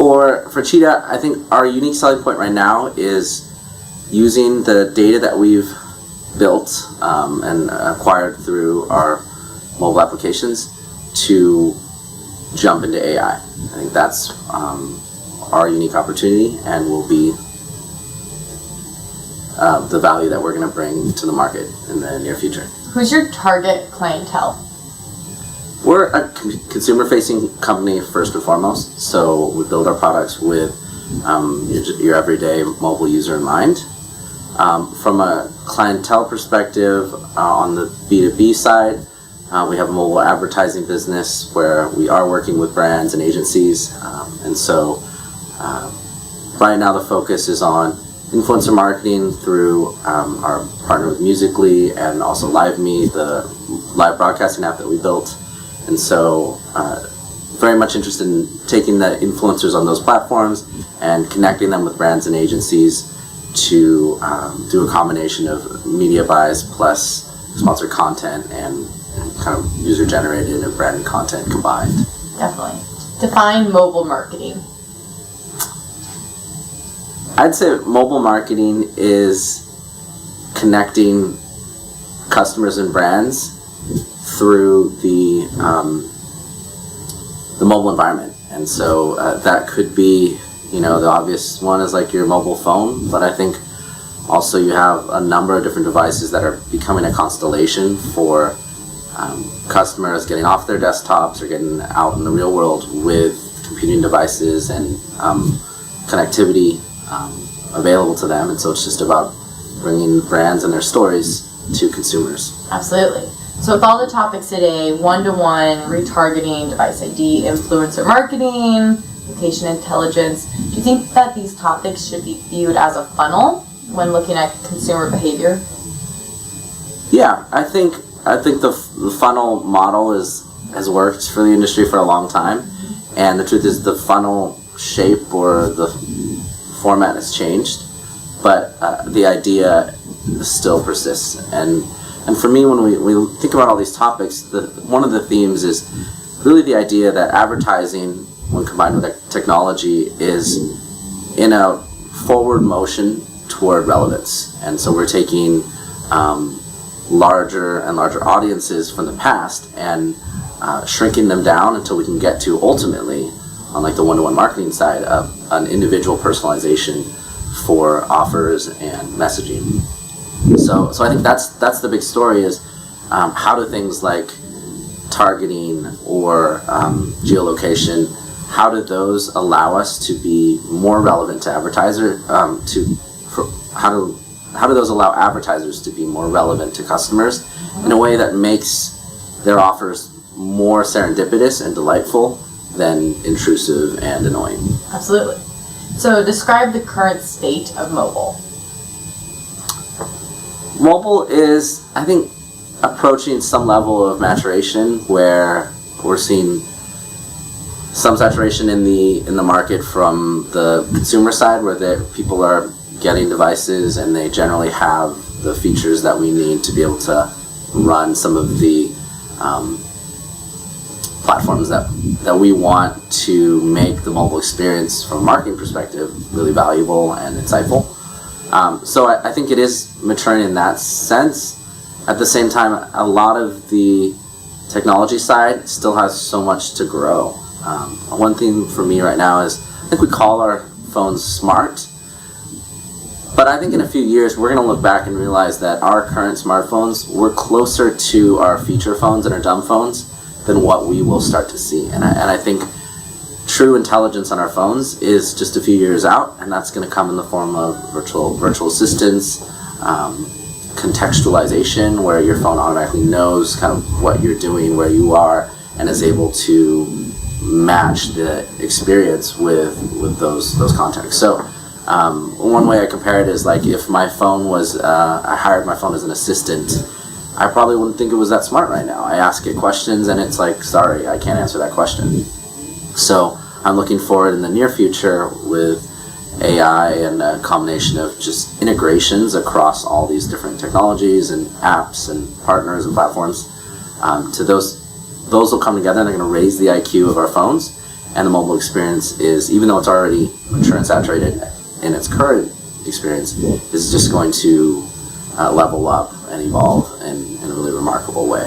For Cheetah, I think our unique selling point right now is using the data that we've built and acquired through our mobile applications to jump into AI. I think that's our unique opportunity and will be the value that we're going to bring to the market in the near future. Who's your target clientele? We're a consumer-facing company first and foremost, so we build our products with your everyday mobile user in mind. From a clientele perspective, on the B2B side, we have a mobile advertising business where we are working with brands and agencies, and so right now the focus is on influencer marketing through our partner with Musical.ly and also LiveMe, the live broadcasting app that we built. And so very much interested in taking the influencers on those platforms and connecting them with brands and agencies to do a combination of media buys plus sponsored content and kind of user-generated and branded content combined. Definitely. Define mobile marketing. I'd say mobile marketing is connecting customers and brands through the mobile environment. And so that could be, the obvious one is like your mobile phone, but I think also you have a number of different devices that are becoming a constellation for customers getting off their desktops or getting out in the real world with computing devices and connectivity available to them. And so it's just about bringing brands and their stories to consumers. Absolutely. So with all the topics today, one-to-one, retargeting, device ID, influencer marketing, location intelligence, do you think that these topics should be viewed as a funnel when looking at consumer behavior? Yeah, I think the funnel model has worked for the industry for a long time, and the truth is the funnel shape or the format has changed, but the idea still persists. And for me, when we think about all these topics, one of the themes is really the idea that advertising, when combined with technology, is in a forward motion toward relevance. And so we're taking larger and larger audiences from the past and shrinking them down until we can get to ultimately, on like the one-to-one marketing side, an individual personalization for offers and messaging. So I think that's the big story is how do things like targeting or geolocation, how do those allow us to be more relevant to advertisers? How do those allow advertisers to be more relevant to customers in a way that makes their offers more serendipitous and delightful than intrusive and annoying? Absolutely. So describe the current state of mobile. Mobile is, I think, approaching some level of maturation where we're seeing some saturation in the market from the consumer side, where people are getting devices and they generally have the features that we need to be able to run some of the platforms that we want to make the mobile experience from a marketing perspective really valuable and insightful. So I think it is maturing in that sense. At the same time, a lot of the technology side still has so much to grow. One thing for me right now is I think we call our phones smart, but I think in a few years we're going to look back and realize that our current smartphones were closer to our feature phones and our dumb phones than what we will start to see. And I think true intelligence on our phones is just a few years out, and that's going to come in the form of virtual assistants, contextualization, where your phone automatically knows kind of what you're doing, where you are, and is able to match the experience with those contexts. So one way I compare it is like if my phone was, I hired my phone as an assistant, I probably wouldn't think it was that smart right now. I ask it questions and it's like, sorry, I can't answer that question. So I'm looking forward in the near future with AI and a combination of just integrations across all these different technologies and apps and partners and platforms. To those will come together and they're going to raise the IQ of our phones, and the mobile experience is, even though it's already mature and saturated in its current experience, is just going to level up and evolve in a really remarkable way.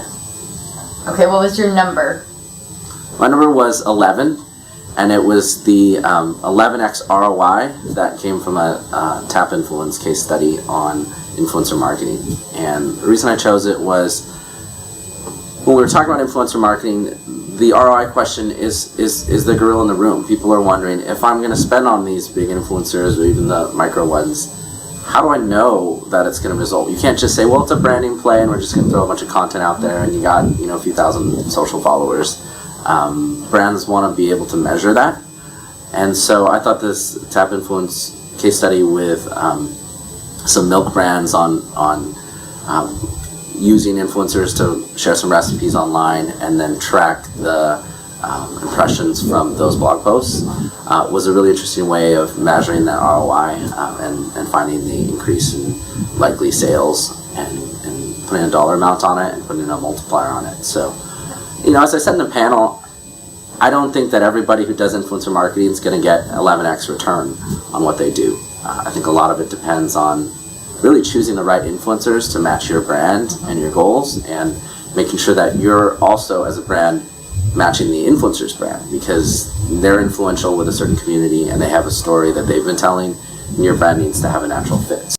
Okay, what was your number? My number was 11, and it was the 11x ROI that came from a Tap Influence case study on influencer marketing. And the reason I chose it was, when we were talking about influencer marketing, the ROI question is the gorilla in the room. People are wondering, if I'm going to spend on these big influencers or even the micro ones, how do I know that it's going to result? You can't just say, well, it's a branding play and we're just going to throw a bunch of content out there and you got, a few thousand social followers. Brands want to be able to measure that. And so I thought this Tap Influence case study with some milk brands on using influencers to share some recipes online and then track the impressions from those blog posts was a really interesting way of measuring that ROI and finding the increase in likely sales and putting a dollar amount on it and putting a multiplier on it. So, as I said in the panel, I don't think that everybody who does influencer marketing is going to get 11x return on what they do. I think a lot of it depends on really choosing the right influencers to match your brand and your goals, and making sure that you're also, as a brand, matching the influencer's brand, because they're influential with a certain community and they have a story that they've been telling, and your brand needs to have a natural fit.